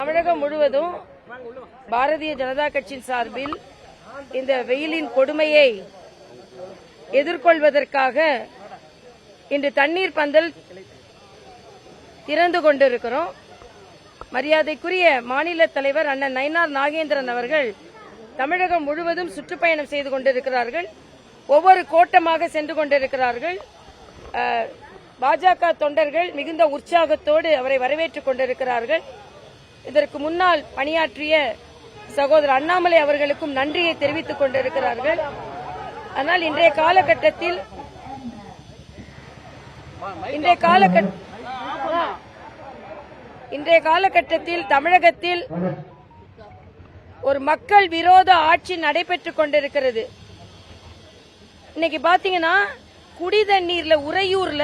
தமிழகம் முழுவதும் பாரதிய ஜனதா கட்சியின் சார்பில் இந்த வெயிலின் கொடுமையை எதிர்கொள்வதற்காக இன்று தண்ணீர் பந்தல் திறந்து கொண்டிருக்கிறோம். மரியாதைக்குரிய மாநில தலைவர் அண்ணன் நயினார் நாகேந்திரன் அவர்கள் தமிழகம் முழுவதும் சுற்றுப்பயணம் செய்து கொண்டிருக்கிறார்கள். ஒவ்வொரு கோட்டமாக சென்று கொண்டிருக்கிறார்கள். பாஜக தொண்டர்கள் மிகுந்த உற்சாகத்தோடு அவரை வரவேற்றுக் கொண்டிருக்கிறார்கள். இதற்கு முன்னால் பணியாற்றிய சகோதரர் அண்ணாமலை அவர்களுக்கும் நன்றியை தெரிவித்துக் கொண்டிருக்கிறார்கள். ஆனால் இன்றைய காலகட்டத்தில் தமிழகத்தில் ஒரு மக்கள் விரோத ஆட்சி நடைபெற்றுக் கொண்டிருக்கிறது. இன்னைக்கு பாத்தீங்கன்னா குடி தண்ணீர்ல உறையூர்ல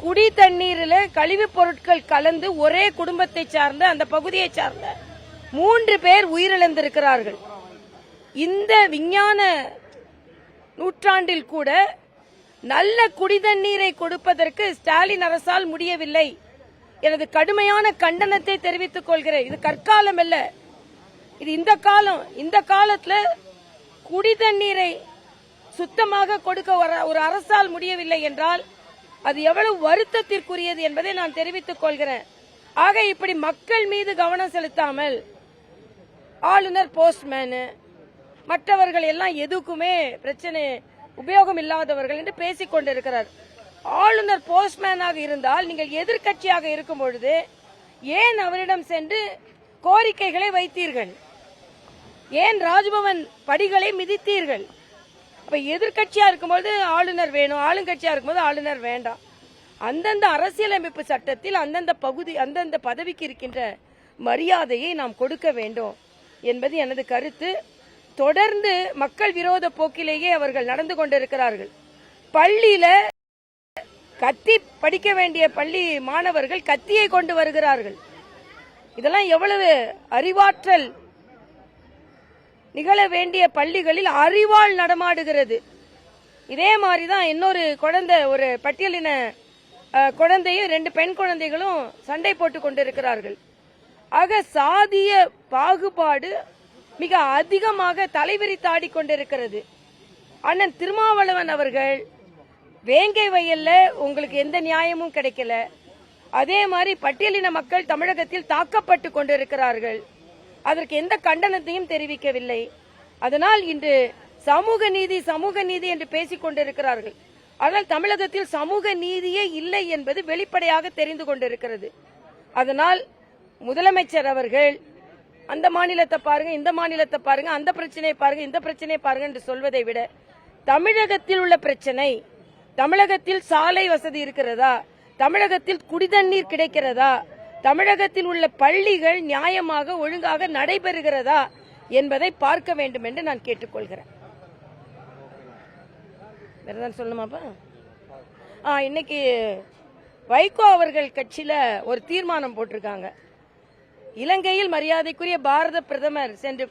குடி தண்ணீர்ல கழிவுப் பொருட்கள் கலந்து ஒரே குடும்பத்தை சார்ந்த அந்த பகுதியை சார்ந்த 3 பேர் உயிரிழந்திருக்கிறார்கள். இந்த விஞ்ஞான நூற்றாண்டில் கூட நல்ல குடிதண்ணீரை கொடுப்பதற்கு ஸ்டாலின் அரசால் முடியவில்லை. எனது கடுமையான கண்டனத்தை தெரிவித்துக் கொள்கிறேன். இது கற்காலம் அல்ல, இது இந்த காலம். இந்த காலத்துல குடிதண்ணீரை சுத்தமாக கொடுக்க ஒரு அரசால் முடியவில்லை என்றால் அது எவ்வளவு வருத்தத்திற்குரியது என்பதை நான் தெரிவித்துக் கொள்கிறேன். ஆக இப்படி மக்கள் மீது கவனம் செலுத்தாமல் ஆளுநர், போஸ்ட்மேன், மற்றவர்கள் எல்லாம் எதுக்குமே பிரச்சனை உபயோகம் இல்லாதவர்கள் என்று பேசிக் கொண்டிருக்கிறார். ஆளுநர் போஸ்ட்மேனாக இருந்தால் நீங்கள் எதிர்க்கட்சியாக இருக்கும் பொழுது ஏன் அவரிடம் சென்று கோரிக்கைகளை வைத்தீர்கள்? ஏன் ராஜ்பவன் படிகளை மிதித்தீர்கள்? இப்ப எதிர்கட்சியா இருக்கும்போது ஆளுநர் வேணும், ஆளுங்கட்சியா இருக்கும்போது ஆளுநர் வேண்டாம். அந்தந்த அரசியலமைப்பு சட்டத்தில் அந்தந்த பதவிக்கு இருக்கின்ற மரியாதையை நாம் கொடுக்க வேண்டும் என்பது எனது கருத்து. தொடர்ந்து மக்கள் விரோத போக்கிலேயே அவர்கள் நடந்து கொண்டிருக்கிறார்கள். பள்ளியில கத்தி படிக்க வேண்டிய பள்ளி மாணவர்கள் கத்தியை கொண்டு வருகிறார்கள். இதெல்லாம் எவ்வளவு அறிவாற்றல்! நிகழ வேண்டிய பள்ளிகளில் அறிவால் நடமாடுகிறது. இதே மாதிரிதான் இன்னொரு குழந்தை, ஒரு பட்டியலின குழந்தையும் 2 பெண் குழந்தைகளும் சண்டை போட்டுக் கொண்டிருக்கிறார்கள். ஆக சாதிய பாகுபாடு மிக அதிகமாக தலைவிரித்தாடி கொண்டிருக்கிறது. அண்ணன் திருமாவளவன் அவர்கள் வேங்கை வயல்ல உங்களுக்கு எந்த நியாயமும் கிடைக்கல. அதே மாதிரி பட்டியலின மக்கள் தமிழகத்தில் தாக்கப்பட்டு கொண்டிருக்கிறார்கள். அதற்கு எந்த கண்டனத்தையும் தெரிவிக்கவில்லை. அதனால் இன்று சமூக நீதி என்று பேசிக் கொண்டிருக்கிறார்கள். ஆனால் தமிழகத்தில் சமூக நீதியே இல்லை என்பது வெளிப்படையாக தெரிந்து கொண்டிருக்கிறது. அதனால் முதலமைச்சர் அவர்கள் அந்த மாநிலத்தை பாருங்க, இந்த மாநிலத்தை பாருங்க, அந்த பிரச்சனையை பாருங்க, இந்த பிரச்சனையை பாருங்க என்று சொல்வதை விட தமிழகத்தில் உள்ள பிரச்சனை, தமிழகத்தில் சாலை வசதி இருக்கிறதா, தமிழகத்தில் குடிதண்ணீர் கிடைக்கிறதா, தமிழகத்தில் உள்ள பள்ளிகள் நியாயமாக ஒழுங்காக நடைபெறுகிறதா என்பதை பார்க்க வேண்டும் என்று நான் கேட்டுக்கொள்கிறேன். சொல்லணுமாப்பா? இன்னைக்கு வைகோ அவர்கள் கட்சியில ஒரு தீர்மானம் போட்டிருக்காங்க. இலங்கையில் மரியாதைக்குரிய பாரத பிரதமர் சென்று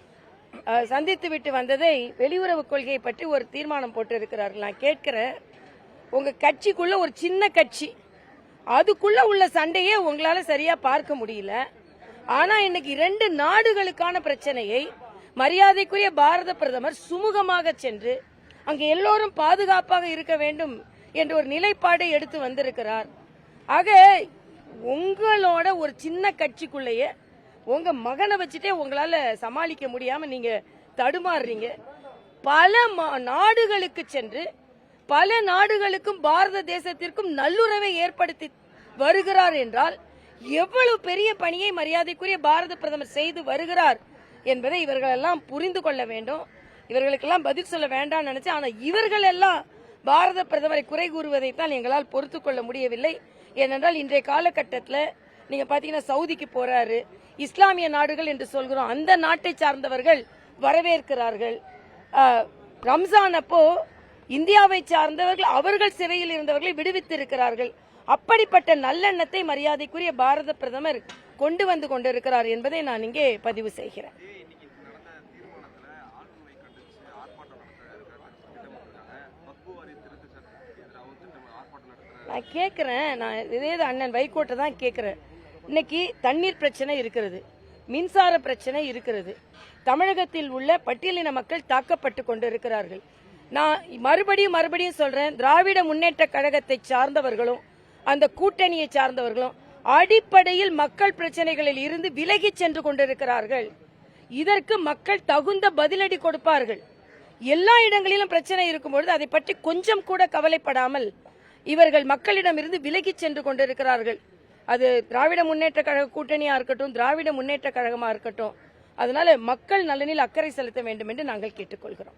சந்தித்து விட்டு வந்ததை வெளியுறவு கொள்கையை பற்றி ஒரு தீர்மானம் போட்டிருக்கிறார்கள். நான் கேட்கிறேன், உங்க கட்சிக்குள்ள ஒரு சின்ன கட்சி, அதுக்குள்ள உள்ள சண்டையே உங்களால சரியா பார்க்க முடியல. ஆனா இன்னைக்கு 2 நாடுகளுக்கான பிரச்சனையை மரியாதைக்குரிய பாரத பிரதமர் சுமூகமாக சென்று அங்கு எல்லோரும் பாதுகாப்பாக இருக்க வேண்டும் என்ற ஒரு நிலைப்பாடை எடுத்து வந்திருக்கிறார். ஆக உங்களோட ஒரு சின்ன கட்சிக்குள்ளேயே உங்க மகனை வச்சுட்டே உங்களால சமாளிக்க முடியாம நீங்க தடுமாறுறீங்க. பல நாடுகளுக்கு சென்று பல நாடுகளுக்கும் பாரத தேசத்திற்கும் நல்லுறவை ஏற்படுத்தி வருகிறார் என்றால் எவ்வளவு பெரிய பணியை மரியாதைக்குரிய பாரத பிரதமர் செய்து வருகிறார் என்பதை இவர்கள் எல்லாம் புரிந்து கொள்ள வேண்டும். இவர்களுக்கெல்லாம் பதில் சொல்ல வேண்டாம் நினைச்சு, ஆனா இவர்கள் எல்லாம் பாரத பிரதமரை குறை கூறுவதைத்தான் எங்களால் பொறுத்துக் கொள்ள முடியவில்லை. ஏனென்றால் இன்றைய காலகட்டத்தில் நீங்க பாத்தீங்கன்னா சவுதிக்கு போறாரு, இஸ்லாமிய நாடுகள் என்று சொல்கிறோம், அந்த நாட்டை சார்ந்தவர்கள் வரவேற்கிறார்கள். ரம்ஜான் அப்போ இந்தியாவை சார்ந்தவர்கள் அவர்கள் சிறையில் இருந்தவர்களை விடுவித்திருக்கிறார்கள். அப்படிப்பட்ட நல்லெண்ணத்தை மரியாதைக்குரிய பாரத பிரதமர் கொண்டு வந்து கொண்டிருக்கிறார் என்பதை நான் இங்கே பதிவு செய்கிறேன். நான் கேட்கிறேன், நான் இதே அண்ணன் வைகோட்டை தான் கேட்கிறேன். இன்னைக்கு தண்ணீர் பிரச்சனை இருக்கிறது, மின்சார பிரச்சனை இருக்கிறது. தமிழகத்தில் உள்ள பட்டியலின மக்கள் தாக்கப்பட்டு கொண்டிருக்கிறார்கள். நான் மறுபடியும் சொல்றேன், திராவிட முன்னேற்ற கழகத்தை சார்ந்தவர்களும் அந்த கூட்டணியை சார்ந்தவர்களும் அடிப்படையில் மக்கள் பிரச்சனைகளில் இருந்து விலகி சென்று கொண்டிருக்கிறார்கள். இதற்கு மக்கள் தகுந்த பதிலடி கொடுப்பார்கள். எல்லா இடங்களிலும் பிரச்சனை இருக்கும்பொழுது அதை பற்றி கொஞ்சம் கூட கவலைப்படாமல் இவர்கள் மக்களிடமிருந்து விலகி சென்று கொண்டிருக்கிறார்கள். அது திராவிட முன்னேற்ற கழக கூட்டணியா இருக்கட்டும், திராவிட முன்னேற்ற கழகமா இருக்கட்டும். அதனால மக்கள் நலனில் அக்கறை செலுத்த வேண்டும் என்று நாங்கள் கேட்டுக்கொள்கிறோம்.